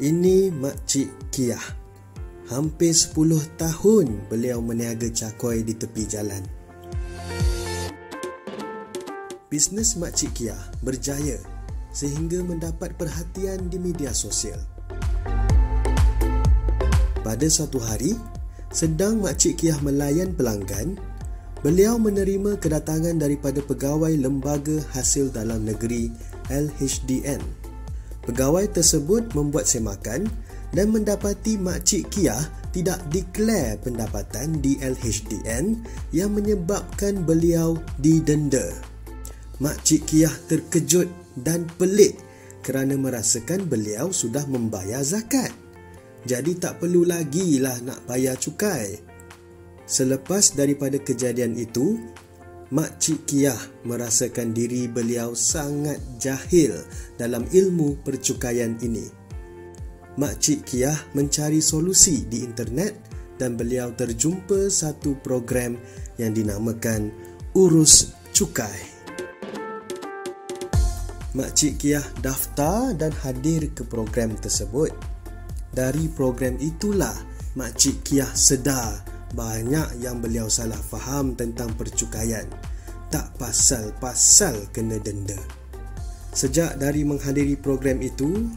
Ini Makcik Kiah. Hampir 10 tahun beliau meniaga cakoi di tepi jalan. Bisnes Makcik Kiah berjaya sehingga mendapat perhatian di media sosial. Pada suatu hari, sedang Makcik Kiah melayan pelanggan, beliau menerima kedatangan daripada pegawai Lembaga Hasil Dalam Negeri LHDN. Pegawai tersebut membuat semakan dan mendapati Makcik Kiah tidak declare pendapatan di LHDN yang menyebabkan beliau didenda. Makcik Kiah terkejut dan pelik kerana merasakan beliau sudah membayar zakat. Jadi tak perlu lagi lah nak bayar cukai. Selepas daripada kejadian itu, Makcik Kiah merasakan diri beliau sangat jahil dalam ilmu percukaian ini. Makcik Kiah mencari solusi di internet dan beliau terjumpa satu program yang dinamakan Urus Cukai. Makcik Kiah daftar dan hadir ke program tersebut. Dari program itulah Makcik Kiah sedar banyak yang beliau salah faham tentang percukaian. Tak pasal-pasal kena denda. Sejak dari menghadiri program itu,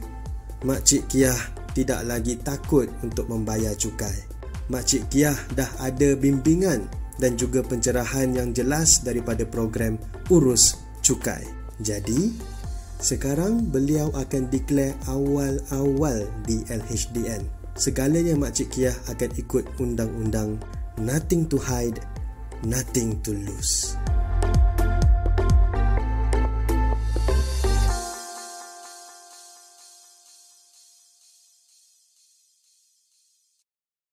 Makcik Kiah tidak lagi takut untuk membayar cukai. Makcik Kiah dah ada bimbingan dan juga pencerahan yang jelas daripada program Urus Cukai. Jadi, sekarang beliau akan declare awal-awal di LHDN. Segalanya Makcik Kiah akan ikut undang-undang. Nothing to hide, nothing to lose.